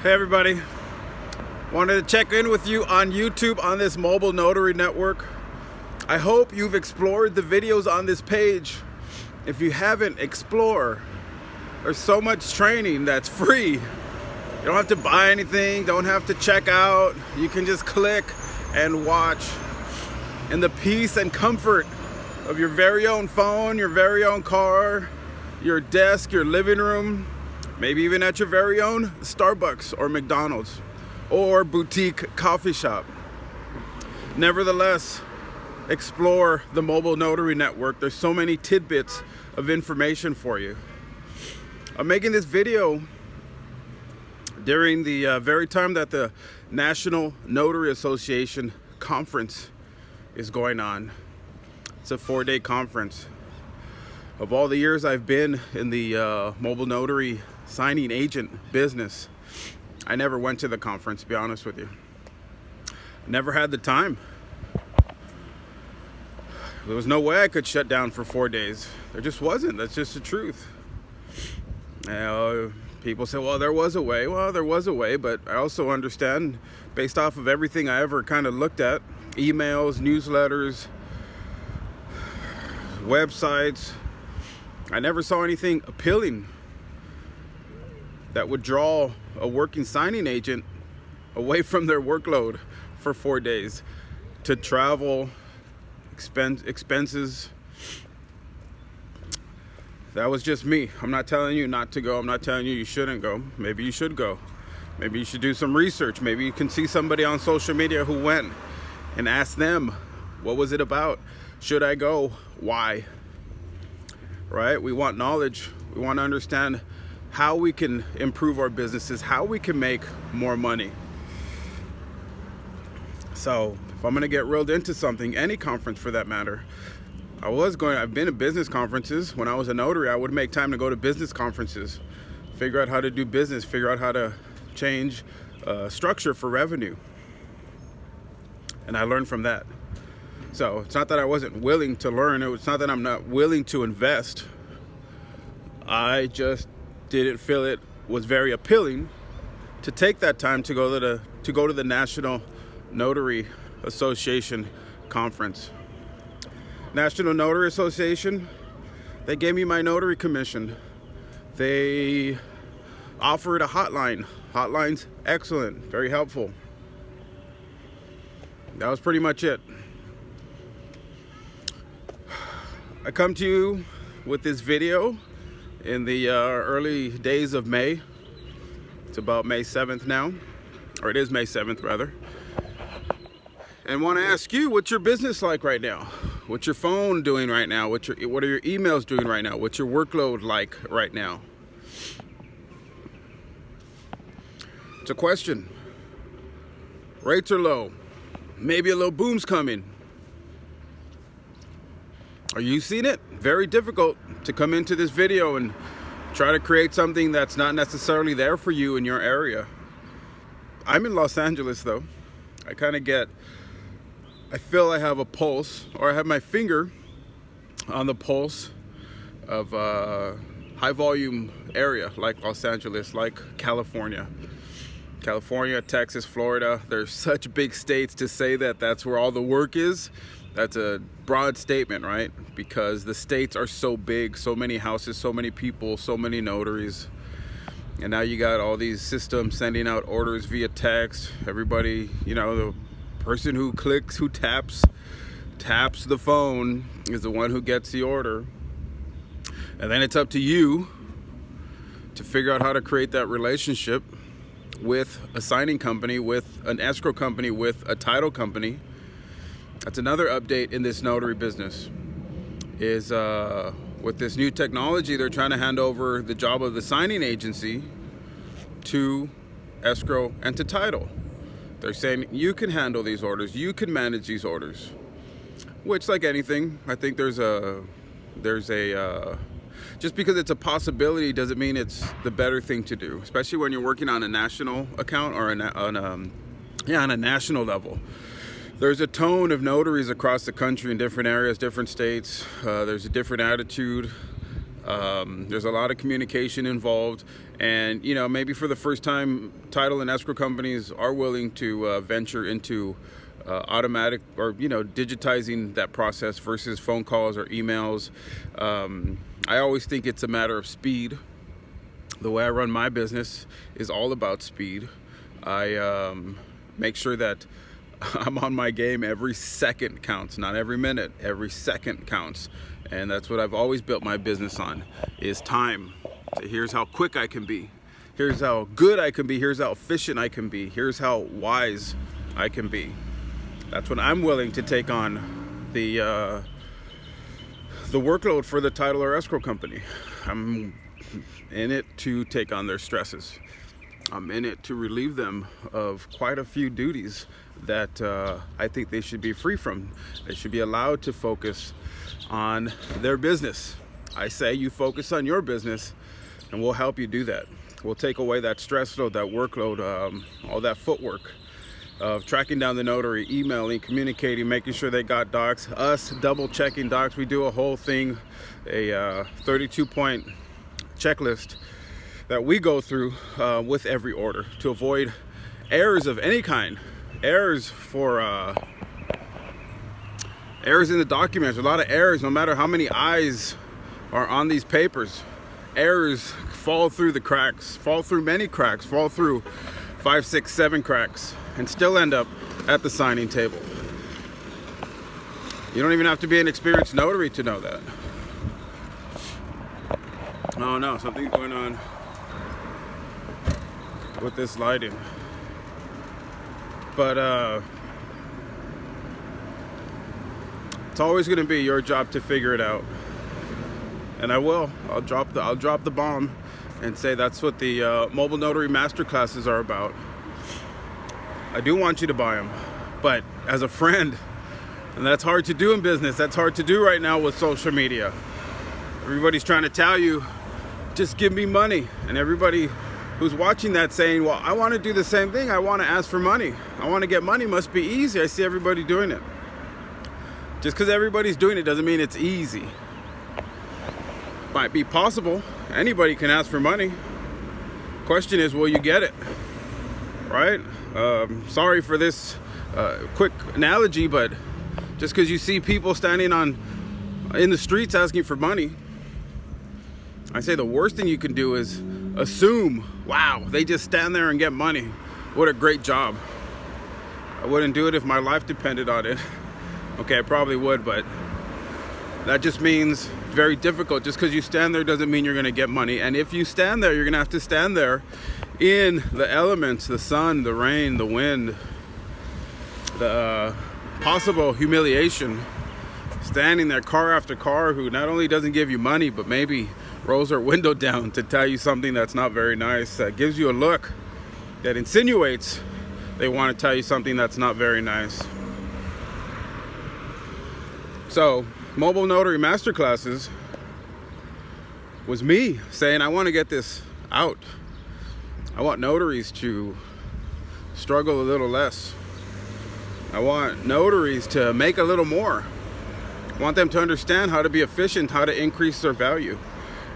Hey everybody, wanted to check in with you on YouTube on this mobile notary network. I hope you've explored the videos on this page. If you haven't, explore. There's so much training that's free. You don't have to buy anything, don't have to check out. You can just click and watch in the peace and comfort of your very own phone, your very own car, your desk, your living room, maybe even at your very own Starbucks or McDonald's or boutique coffee shop. Nevertheless, explore the mobile notary network. There's so many tidbits of information for you. I'm making this video during the very time that the National Notary Association conference is going on. It's a 4-day conference. Of all the years I've been in the mobile notary signing agent business, I never went to the conference, to be honest with you. Never had the time. There was no way I could shut down for 4 days. There just wasn't. That's just the truth. People say, well, there was a way. Well, there was a way, but I also understand, based off of everything I ever kind of looked at, emails, newsletters, websites, I never saw anything appealing that would draw a working signing agent away from their workload for 4 days to travel, expenses. That was just me. I'm not telling you not to go. I'm not telling you you shouldn't go. Maybe you should go. Maybe you should do some research. Maybe you can see somebody on social media who went and ask them, what was it about? Should I go? Why? Right? We want knowledge. We want to understand how we can improve our businesses, how we can make more money. So if I'm going to get reeled into something, any conference for that matter, I've been to business conferences. When I was a notary, I would make time to go to business conferences, figure out how to do business, figure out how to change structure for revenue. And I learned from that. So it's not that I wasn't willing to learn. It's not that I'm not willing to invest. I just didn't feel it was very appealing to take that time to go to the National Notary Association conference. National Notary Association, they gave me my notary commission. They offered a hotline. Hotline's excellent, very helpful. That was pretty much it. I come to you with this video in the early days of May. It's about May 7th now, or it is May 7th rather. And want to ask you, what's your business like right now? What's your phone doing right now? What are your emails doing right now? What's your workload like right now? It's a question. Rates are low. Maybe a little boom's coming. Are you seeing it? Very difficult to come into this video and try to create something that's not necessarily there for you in your area. I'm in Los Angeles though. I feel I have a pulse, or I have my finger on the pulse of a high volume area like Los Angeles, like California, Texas, Florida. There's such big states. To say that that's where all the work is, that's a broad statement, right? Because the states are so big, so many houses, so many people, so many notaries. And now you got all these systems sending out orders via text. Everybody, the person who taps the phone is the one who gets the order. And then it's up to you to figure out how to create that relationship with a signing company, with an escrow company, with a title company. That's another update in this notary business, is with this new technology, they're trying to hand over the job of the signing agency to escrow and to title. They're saying, you can handle these orders, you can manage these orders. Which, like anything, I think there's a just because it's a possibility doesn't mean it's the better thing to do, especially when you're working on a national account or on a national level. There's a tone of notaries across the country in different areas, different states. There's a different attitude. There's a lot of communication involved, And, you know, maybe for the first time, title and escrow companies are willing to venture into automatic or, you know, digitizing that process versus phone calls or emails. I always think it's a matter of speed. The way I run my business is all about speed. I make sure that I'm on my game. Every second counts, not every minute, every second counts. And that's what I've always built my business on, is time. So here's how quick I can be. Here's how good I can be. Here's how efficient I can be. Here's how wise I can be. That's when I'm willing to take on the workload for the title or escrow company. I'm in it to take on their stresses. I'm in it to relieve them of quite a few duties that I think they should be free from. They should be allowed to focus on their business. I say you focus on your business, and we'll help you do that. We'll take away that stress load, that workload, all that footwork of tracking down the notary, emailing, communicating, making sure they got docs, us double checking docs. We do a whole thing, a 32-point checklist that we go through with every order to avoid errors of any kind. Errors for errors in the documents. A lot of errors, no matter how many eyes are on these papers. Errors fall through the cracks, fall through many cracks, fall through 5, 6, 7 cracks, and still end up at the signing table. You don't even have to be an experienced notary to know that. Oh no, something's going on with this lighting. But it's always going to be your job to figure it out. And I will. I'll drop the bomb and say that's what the mobile notary masterclasses are about. I do want you to buy them, but as a friend, and that's hard to do in business. That's hard to do right now with social media. Everybody's trying to tell you, just give me money. And everybody who's watching that saying, well, I want to do the same thing. I want to ask for money. I want to get money. Must be easy. I see everybody doing it. Just because everybody's doing it doesn't mean it's easy. Might be possible. Anybody can ask for money. Question is, will you get it? Right? Sorry for this quick analogy, but just because you see people standing in the streets asking for money, I say the worst thing you can do is assume, wow, they just stand there and get money. What a great job. I wouldn't do it if my life depended on it. Okay, I probably would, but that just means very difficult. Just because you stand there doesn't mean you're going to get money. And if you stand there, you're going to have to stand there in the elements, the sun, the rain, the wind, the possible humiliation, standing there car after car who not only doesn't give you money, but maybe rolls her window down to tell you something that's not very nice, that gives you a look that insinuates they want to tell you something that's not very nice. So, Mobile Notary Masterclasses was me saying, I want to get this out. I want notaries to struggle a little less. I want notaries to make a little more. I want them to understand how to be efficient, how to increase their value.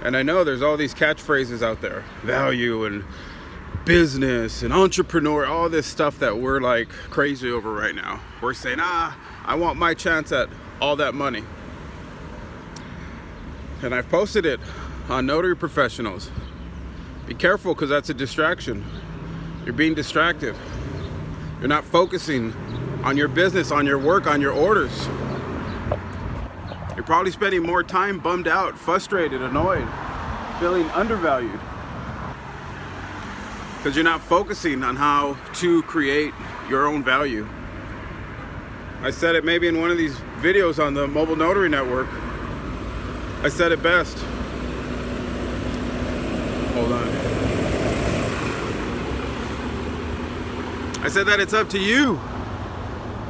And I know there's all these catchphrases out there, value and business and entrepreneur, all this stuff that we're like crazy over right now. We're saying, I want my chance at all that money. And I've posted it on Notary Professionals. Be careful, because that's a distraction. You're being distracted. You're not focusing on your business, on your work, on your orders. You're probably spending more time bummed out, frustrated, annoyed, feeling undervalued, because you're not focusing on how to create your own value. I said it maybe in one of these videos on the Mobile Notary Network. I said it best. Hold on. I said that it's up to you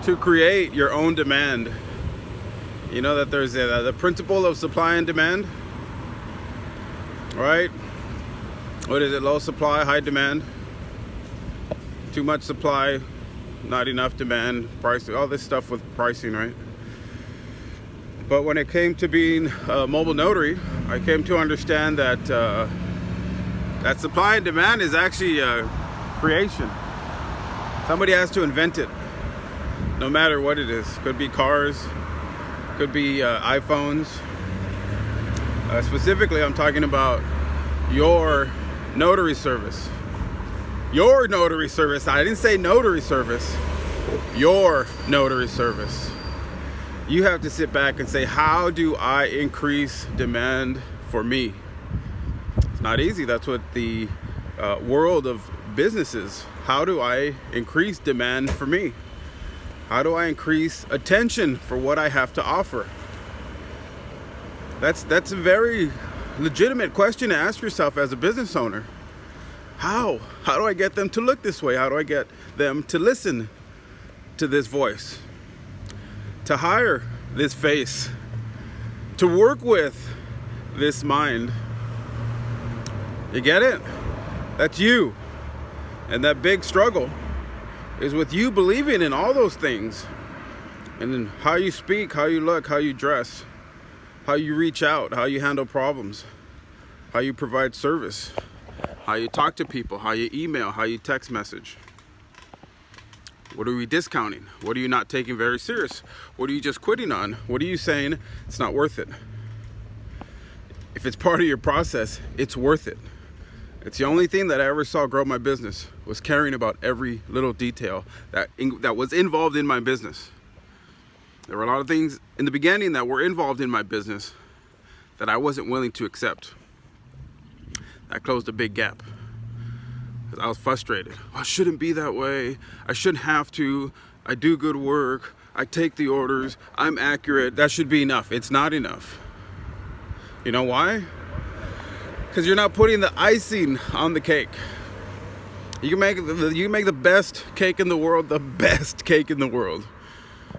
to create your own demand. You know that there's the principle of supply and demand, right? What is it? Low supply, high demand. Too much supply, not enough demand. Price, all this stuff with pricing, right? But when it came to being a mobile notary, I came to understand that That supply and demand is actually creation. Somebody has to invent it, no matter what it is. Could be cars, could be iPhones. Specifically, I'm talking about your notary service. Your notary service. I didn't say notary service. Your notary service. You have to sit back and say, how do I increase demand for me? It's not easy. That's what the world of business is. How do I increase demand for me? How do I increase attention for what I have to offer? That's a very legitimate question to ask yourself as a business owner. How do I get them to look this way? How do I get them to listen to this voice? To hire this face? To work with this mind? You get it? That's you. And that big struggle is with you believing in all those things. And then how you speak, how you look, how you dress, how you reach out, how you handle problems, how you provide service, how you talk to people, how you email, how you text message. What are we discounting? What are you not taking very serious? What are you just quitting on? What are you saying it's not worth it? If it's part of your process, it's worth it. It's the only thing that I ever saw grow my business, was caring about every little detail that was involved in my business. There were a lot of things in the beginning that were involved in my business that I wasn't willing to accept. That closed a big gap. Because I was frustrated. Well, it shouldn't be that way. I shouldn't have to. I do good work. I take the orders. I'm accurate. That should be enough. It's not enough. You know why? Because you're not putting the icing on the cake. You can make the best cake in the world,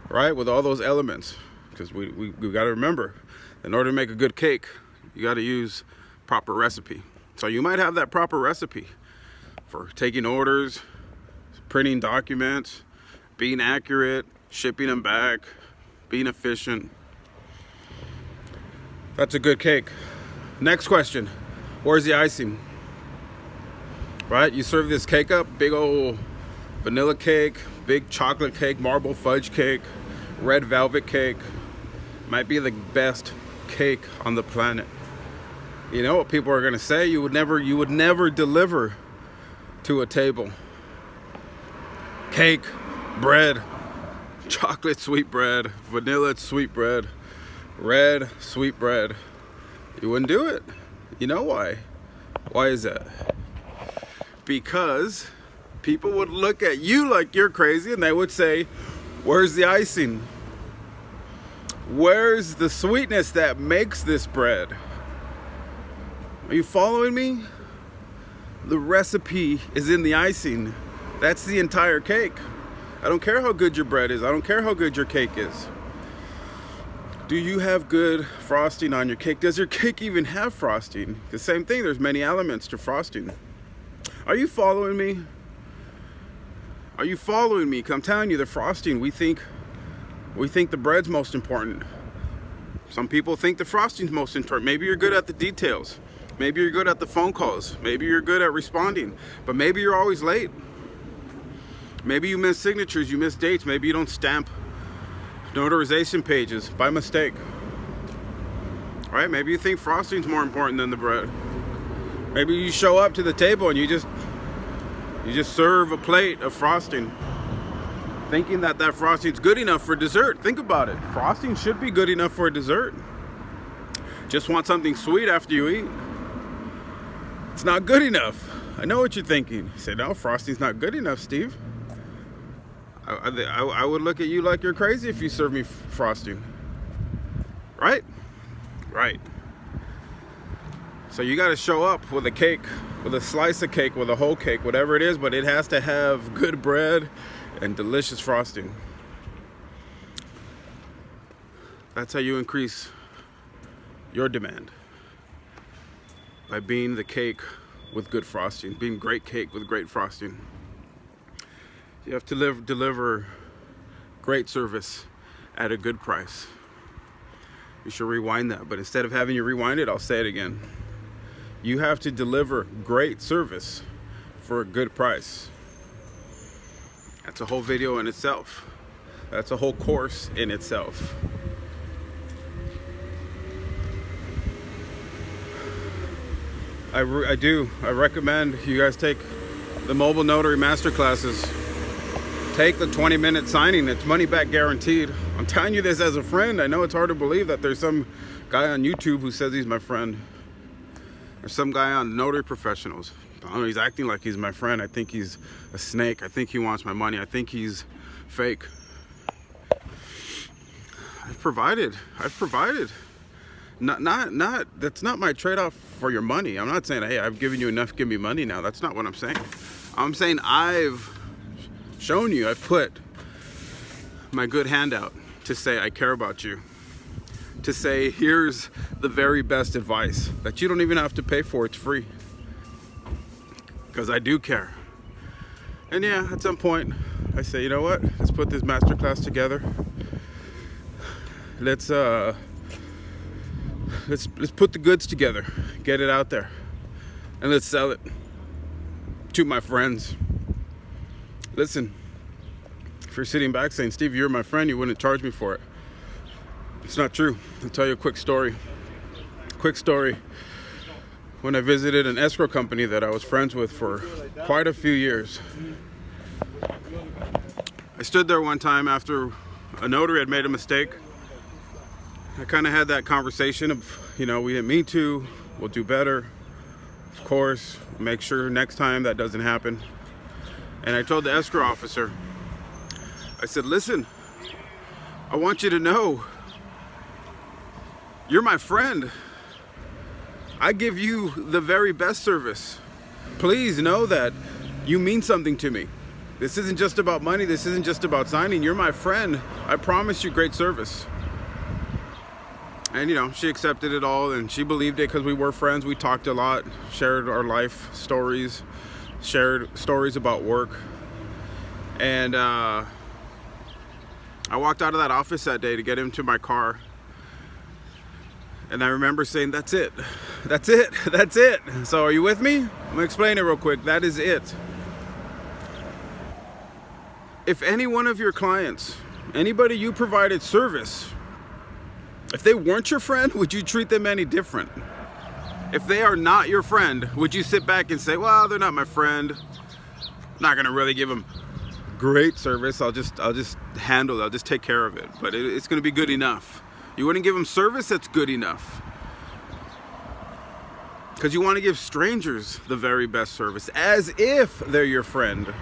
right? With all those elements. Because we got to remember, in order to make a good cake, you got to use proper recipe. So you might have that proper recipe for taking orders, printing documents, being accurate, shipping them back, being efficient. That's a good cake. Next question. Where's the icing? Right? You serve this cake up, big old vanilla cake, big chocolate cake, marble fudge cake, red velvet cake. Might be the best cake on the planet. You know what people are gonna say? You would never deliver to a table. Cake, bread, chocolate sweet bread, vanilla sweet bread, red sweet bread. You wouldn't do it. You know why? Why is that? Because people would look at you like you're crazy and they would say, where's the icing? Where's the sweetness that makes this bread? Are you following me? The recipe is in the icing. That's the entire cake. I don't care how good your bread is. I don't care how good your cake is. Do you have good frosting on your cake? Does your cake even have frosting? The same thing, there's many elements to frosting. Are you following me? Are you following me? 'Cause I'm telling you, the frosting, we think the bread's most important. Some people think the frosting's most important. Maybe you're good at the details. Maybe you're good at the phone calls. Maybe you're good at responding. But maybe you're always late. Maybe you miss signatures, you miss dates. Maybe you don't stamp notarization pages by mistake. Right? Maybe you think frosting's more important than the bread. Maybe you show up to the table and you just serve a plate of frosting, thinking that frosting's good enough for dessert. Think about it. Frosting should be good enough for a dessert. Just want something sweet after you eat. It's not good enough. I know what you're thinking. You say, no, frosting's not good enough, Steve. I would look at you like you're crazy if you serve me frosting. Right? Right. So you got to show up with a cake, with a slice of cake, with a whole cake, whatever it is, but it has to have good bread and delicious frosting. That's how you increase your demand. By being the cake with good frosting, being great cake with great frosting. You have to deliver great service at a good price. You should rewind that, but instead of having you rewind it, I'll say it again. You have to deliver great service for a good price. That's a whole video in itself. That's a whole course in itself. I recommend you guys take the mobile notary masterclasses. Take the 20-minute signing. It's money back guaranteed. I'm telling you this as a friend. I know it's hard to believe that there's some guy on YouTube who says he's my friend. There's some guy on Notary Professionals. I don't know, he's acting like he's my friend. I think he's a snake. I think he wants my money. I think he's fake. I've provided. That's not my trade-off for your money. I'm not saying, hey, I've given you enough, give me money now. That's not what I'm saying. I'm saying I've shown you, I've put my good hand out to say I care about you. To say, here's the very best advice that you don't even have to pay for, it's free. Because I do care. And yeah, at some point, I say, you know what? Let's put this masterclass together. Let's put the goods together, get it out there, and let's sell it to my friends. Listen, if you're sitting back saying, Steve, you're my friend, you wouldn't charge me for it. It's not true. I'll tell you a quick story. When I visited an escrow company that I was friends with for quite a few years, I stood there one time after a notary had made a mistake. I kind of had that conversation of, we didn't mean to, we'll do better. Of course, make sure next time that doesn't happen. And I told the escrow officer, I said, listen, I want you to know, you're my friend. I give you the very best service. Please know that you mean something to me. This isn't just about money. This isn't just about signing. You're my friend. I promise you great service. And she accepted it all, and she believed it because we were friends. We talked a lot, shared our life stories, shared stories about work. And I walked out of that office that day to get into my car. And I remember saying, that's it. That's it. That's it. So are you with me? I'm going to explain it real quick. That is it. If any one of your clients, anybody you provided service, if they weren't your friend, would you treat them any different? If they are not your friend, would you sit back and say, well, they're not my friend, I'm not gonna really give them great service, I'll just handle it, I'll just take care of it, but it's gonna be good enough. You wouldn't give them service that's good enough, because you want to give strangers the very best service as if they're your friend.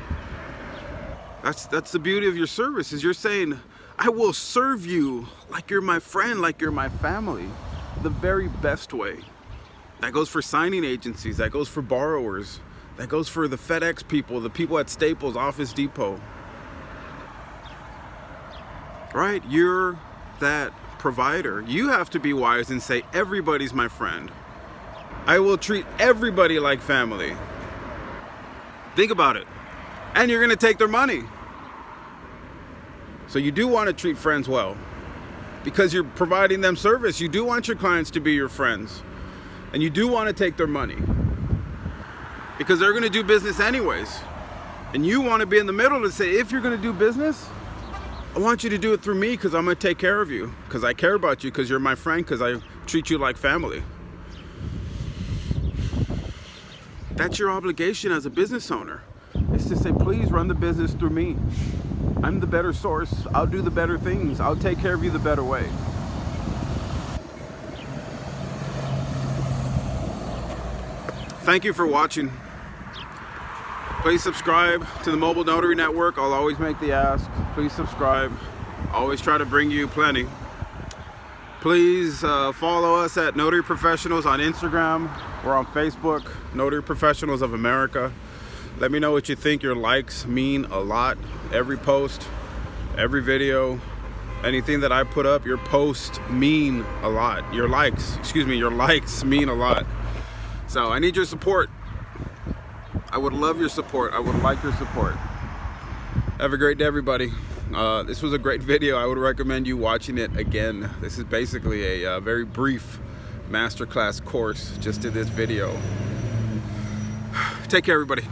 That's the beauty of your service, is you're saying, I will serve you like you're my friend, like you're my family, the very best way. That goes for signing agencies, that goes for borrowers, that goes for the FedEx people, the people at Staples, Office Depot. Right? You're that provider. You have to be wise and say, everybody's my friend. I will treat everybody like family. Think about it. And you're going to take their money. So you do want to treat friends well, because you're providing them service. You do want your clients to be your friends, and you do want to take their money because they're going to do business anyways. And you want to be in the middle to say, if you're going to do business, I want you to do it through me, because I'm going to take care of you, because I care about you, because you're my friend, because I treat you like family. That's your obligation as a business owner, is to say, please run the business through me. I'm the better source. I'll do the better things. I'll take care of you the better way. Thank you for watching. Please subscribe to the Mobile Notary Network. I'll always make the ask. Please subscribe. I always try to bring you plenty. Please follow us at Notary Professionals on Instagram. We're on Facebook, Notary Professionals of America. Let me know what you think. Your likes mean a lot. Every post, every video, anything that I put up, your posts mean a lot. Your likes mean a lot. So I need your support. I would love your support. I would like your support. Have a great day, everybody. This was a great video. I would recommend you watching it again. This is basically a very brief masterclass course just in this video. Take care, everybody.